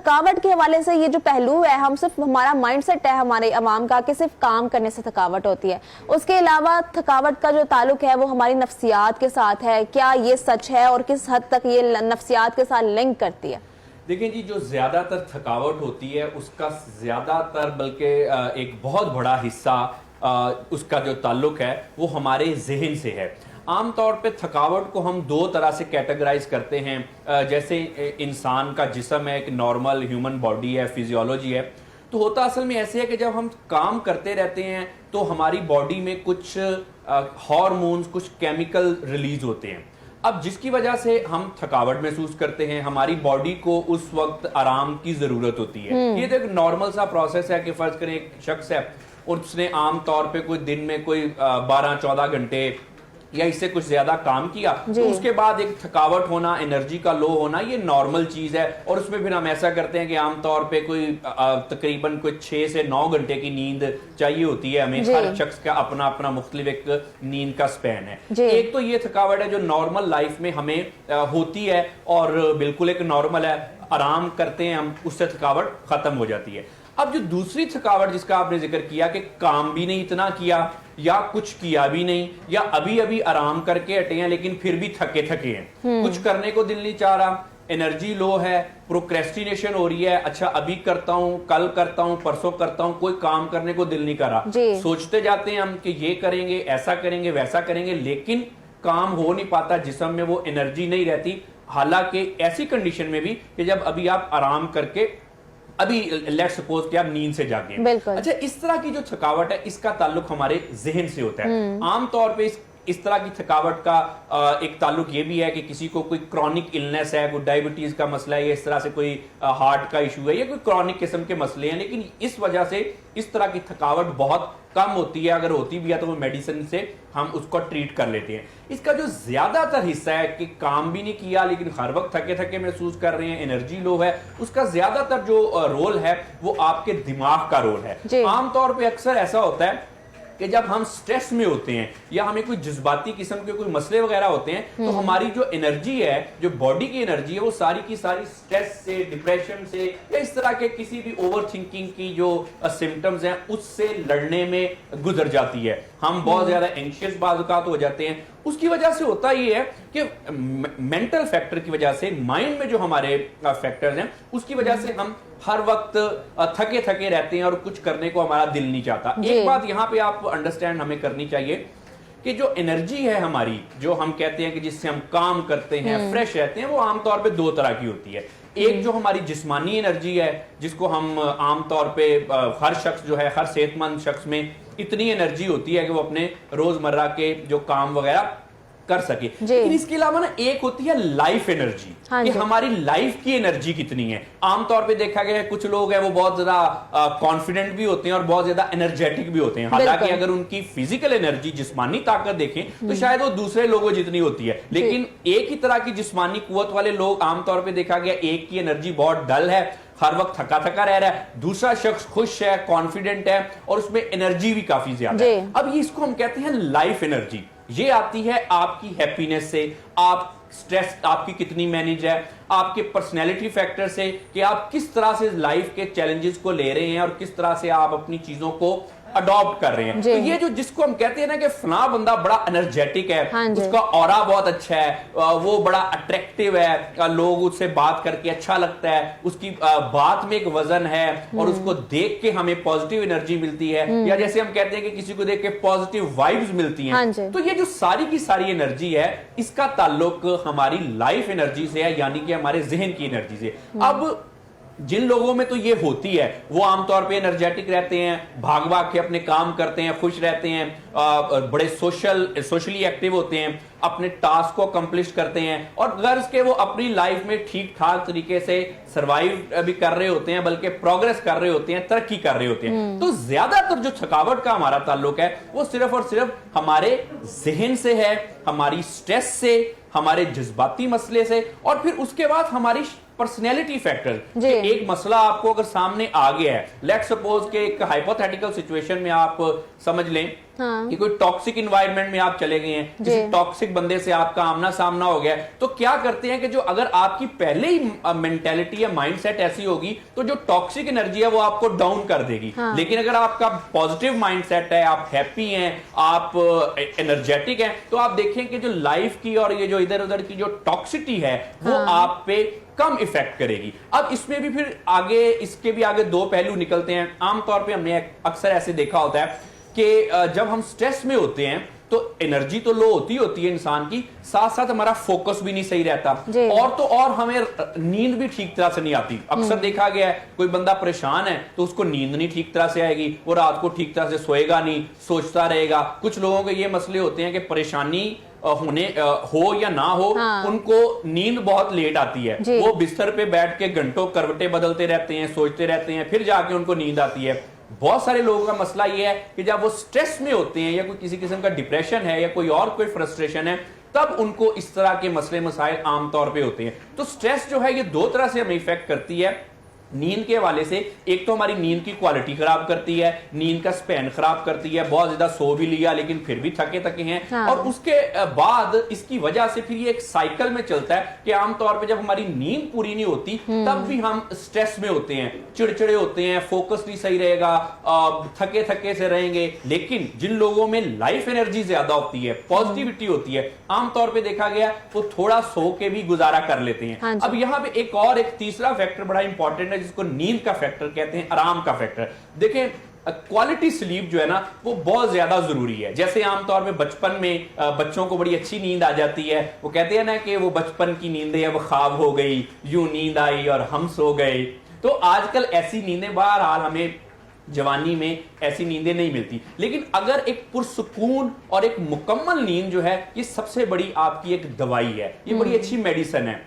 थकावट के हवाले से ये जो पहलू है, हम सिर्फ हमारा माइंडसेट है हमारे अवाम का कि सिर्फ काम करने से थकावट होती है, उसके अलावा थकावट का जो ताल्लुक है वो हमारी नफ्सियात के साथ है, क्या ये सच है और किस हद तक ये नफ्सियात के साथ लिंक करती है? देखिए जी, जो ज्यादातर थकावट होती है उसका ज्यादातर बल्कि एक बहुत बड़ा हिस्सा उसका जो ताल्लुक है वो हमारे जहन से है। आमतौर पे थकावट को हम दो तरह से कैटेगराइज करते हैं। जैसे इंसान का जिस्म है, एक नॉर्मल ह्यूमन बॉडी है, फिजियोलॉजी है, तो होता असल में ऐसे है कि जब हम काम करते रहते हैं तो हमारी बॉडी में कुछ हार्मोन्स, कुछ केमिकल रिलीज होते हैं। अब जिसकी वजह से हम थकावट महसूस करते हैं, हमारी बॉडी को उस वक्त आराम की जरूरत होती है। ये तो एक नॉर्मल सा प्रोसेस है कि फर्ज करें एक शख्स है और उसने आम तौर पे कोई दिन में कोई 12-14 घंटे या इससे कुछ ज्यादा काम किया, तो उसके बाद एक थकावट होना, एनर्जी का लो होना, ये नॉर्मल चीज है। और उसमें फिर हम ऐसा करते हैं कि आमतौर पे कोई तकरीबन कोई 6 से 9 घंटे की नींद चाहिए होती है हमें। हर शख्स का अपना अपना मुख्तलिफ एक नींद का स्पैन है। एक तो ये थकावट है जो नॉर्मल लाइफ में हमें होती है और बिल्कुल एक नॉर्मल है, आराम करते हैं हम, उससे थकावट खत्म हो जाती है। अब जो दूसरी थकावट जिसका आपने जिक्र किया कि काम भी नहीं इतना किया या कुछ किया भी नहीं या अभी अभी आराम करके हटे हैं लेकिन फिर भी थके थके हैं, कुछ करने को दिल नहीं चाह रहा, एनर्जी लो है, प्रोक्रेस्टिनेशन हो रही है, अच्छा अभी करता हूं, कल करता हूं, परसों करता हूं, कोई काम करने को दिल नहीं कर रहा। सोचते जाते हैं हम कि ये करेंगे, ऐसा करेंगे, वैसा करेंगे, लेकिन काम हो नहीं पाता, जिस्म में वो एनर्जी नहीं रहती। हालांकि ऐसी कंडीशन में भी कि जब अभी आप आराम करके अभी लेट्स सपोज कि आप नींद से जागे, अच्छा इस तरह की जो थकावट है इसका ताल्लुक हमारे जहन से होता है। आमतौर पे इस तरह की थकावट का एक ताल्लुक ये भी है कि किसी को कोई क्रॉनिक इलनेस है, कोई डायबिटीज का मसला है या इस तरह से कोई हार्ट का इशू है या कोई क्रॉनिक किस्म के मसले हैं, लेकिन इस वजह से इस तरह की थकावट बहुत कम होती है। अगर होती भी है तो वो मेडिसिन से हम उसको ट्रीट कर लेते हैं। इसका जो ज्यादातर हिस्सा है कि काम भी नहीं किया लेकिन हर वक्त थके थके महसूस कर रहे हैं, एनर्जी लो है, उसका ज्यादातर जो रोल है वो आपके दिमाग का रोल है। आमतौर पर अक्सर ऐसा होता है कि जब हम स्ट्रेस में होते हैं या हमें कोई जज्बाती किस्म के कोई मसले वगैरह होते हैं तो हमारी जो एनर्जी है, जो बॉडी की एनर्जी है, वो सारी की सारी स्ट्रेस से, डिप्रेशन से या इस तरह के किसी भी ओवर थिंकिंग की जो सिम्टम्स हैं उससे लड़ने में गुजर जाती है। हम बहुत ज्यादा एंशियस बाज़ हो जाते हैं। उसकी वजह से होता ये है कि मेंटल फैक्टर की वजह से, माइंड में जो हमारे फैक्टर्स हैं उसकी वजह से हम हर वक्त थके थके रहते हैं और कुछ करने को हमारा दिल नहीं चाहता। एक बात यहां पे आप अंडरस्टैंड हमें करनी चाहिए कि जो एनर्जी है हमारी, जो हम कहते हैं कि जिससे हम काम करते हैं, फ्रेश रहते हैं, वो आमतौर पे दो तरह की होती है। एक जो हमारी जिस्मानी एनर्जी है जिसको हम आमतौर पे हर शख्स जो है, हर सेहतमंद शख्स में इतनी एनर्जी होती है कि वो अपने रोजमर्रा के जो काम वगैरह कर सके। लेकिन इसके अलावा ना एक होती है लाइफ एनर्जी, कि हमारी लाइफ की एनर्जी कितनी है। आमतौर पे देखा गया है कुछ लोग हैं वो बहुत ज्यादा कॉन्फिडेंट भी होते हैं और बहुत ज्यादा एनर्जेटिक भी होते हैं। हालांकि अगर उनकी फिजिकल एनर्जी, जिस्मानी ताकत देखें तो शायद वो दूसरे लोगों जितनी होती है, लेकिन एक ही तरह की जिस्मानी कुव्वत वाले लोग आमतौर पर देखा गया एक की एनर्जी बहुत डल है, हर वक्त थका थका रह रहा है, दूसरा शख्स खुश है, कॉन्फिडेंट है और उसमें एनर्जी भी काफी ज्यादा है। अब ये इसको हम कहते हैं लाइफ एनर्जी। ये आती है आपकी हैप्पीनेस से, आप स्ट्रेस आपकी कितनी मैनेज है, आपके पर्सनैलिटी फैक्टर से कि आप किस तरह से लाइफ के चैलेंजेस को ले रहे हैं और किस तरह से आप अपनी चीजों को अडॉप्ट कर रहे हैं। तो ये जो जिसको हम कहते हैं ना कि फला बंदा बड़ा एनर्जेटिक है, उसका ऑरा बहुत अच्छा है, वो बड़ा अट्रैक्टिव है, लोग उससे बात करके अच्छा लगता है, उसकी बात में एक वजन है और उसको देख के हमें पॉजिटिव एनर्जी मिलती है, या जैसे हम कहते हैं कि किसी को देख के पॉजिटिव वाइब्स मिलती हैं। तो ये जो सारी की सारी एनर्जी है इसका ताल्लुक हमारी लाइफ एनर्जी से है, यानी कि हमारे जहन की एनर्जी से। अब जिन लोगों में तो ये होती है वो आमतौर पे एनर्जेटिक रहते हैं, भाग भाग के अपने काम करते हैं, खुश रहते हैं, बड़े सोशली एक्टिव होते हैं, अपने टास्क को अकम्प्लिश करते हैं और गर्ज के वो अपनी लाइफ में ठीक ठाक तरीके से सरवाइव भी कर रहे होते हैं, बल्कि प्रोग्रेस कर रहे होते हैं, तरक्की कर रहे होते हैं। तो ज्यादातर जो थकावट का हमारा ताल्लुक है वो सिर्फ और सिर्फ हमारे जहन से है, हमारी स्ट्रेस से, हमारे जज्बाती मसले से और फिर उसके बाद हमारी पर्सनैलिटी फैक्टर। जी। एक मसला आपको अगर सामने आ गया है, लेट सपोज के एक हाइपोथेटिकल सिचुएशन में आप समझ लें कि कोई टॉक्सिक इन्वायरमेंट में आप चले गए हैं, किसी टॉक्सिक बंदे से आपका आमना सामना हो गया है, तो क्या करते हैं कि जो अगर आपकी पहले ही मेंटेलिटी या माइंडसेट ऐसी होगी तो जो टॉक्सिक एनर्जी है वो आपको डाउन कर देगी। लेकिन अगर आपका पॉजिटिव माइंडसेट है, आप हैप्पी हैं, आप एनर्जेटिक हैं, तो आप देखें कि जो लाइफ की और ये जो इधर उधर की जो टॉक्सिटी है वो आप पे कम इफेक्ट करेगी। अब इसमें भी फिर आगे इसके भी आगे दो पहलू निकलते हैं। आमतौर पे हमने अक्सर ऐसे देखा होता है कि जब हम स्ट्रेस में होते हैं तो एनर्जी तो लो होती है इंसान की, साथ साथ हमारा फोकस भी नहीं सही रहता, और तो और हमें नींद भी ठीक तरह से नहीं आती। अक्सर देखा गया है कोई बंदा परेशान है तो उसको नींद नहीं ठीक तरह से आएगी, वो रात को ठीक तरह से सोएगा नहीं, सोचता रहेगा। कुछ लोगों के ये मसले होते हैं कि परेशानी हो या ना हो, उनको नींद बहुत लेट आती है, वो बिस्तर पे बैठ के घंटों करवटें बदलते रहते हैं, सोचते रहते हैं, फिर जाके उनको नींद आती है। बहुत सारे लोगों का मसला यह है कि जब वो स्ट्रेस में होते हैं या कोई किसी किस्म का डिप्रेशन है या कोई और कोई फ्रस्ट्रेशन है, तब उनको इस तरह के मसले मसाइल आमतौर पे होते हैं। तो स्ट्रेस जो है ये दो तरह से हमें इफेक्ट करती है नींद के हवाले से। एक तो हमारी नींद की क्वालिटी खराब करती है, नींद का स्पैन खराब करती है, बहुत ज्यादा सो भी लिया लेकिन फिर भी थके थके हैं। और उसके बाद इसकी वजह से फिर ये एक साइकिल में चलता है कि आमतौर पे जब हमारी नींद पूरी नहीं होती तब भी हम स्ट्रेस में होते हैं, चिड़चिड़े होते हैं, फोकस नहीं सही रहेगा, थके थके से रहेंगे। लेकिन जिन लोगों में लाइफ एनर्जी ज्यादा होती है, पॉजिटिविटी होती है, आमतौर पर देखा गया वो थोड़ा सो के भी गुजारा कर लेते हैं। अब यहाँ पे एक तीसरा फैक्टर बड़ा इंपॉर्टेंट है जिसको नींद का फैक्टर कहते हैं, आराम का फैक्टर। देखें क्वालिटी स्लीप जो है ना वो बहुत ज्यादा जरूरी है। जैसे आमतौर पे बचपन में बच्चों को बड़ी अच्छी नींद आ जाती है, वो कहते हैं ना कि वो बचपन की नींदें अब ख्वाब हो गई, यूं नींद आई और हम सो गए। तो आजकल ऐसी नींदें बहरहाल हमें जवानी में ऐसी नींदें नहीं मिलती। लेकिन अगर एक पुरसुकून और एक मुकम्मल नींद जो है ये सबसे बड़ी आपकी एक दवाई है, ये बड़ी अच्छी मेडिसिन है।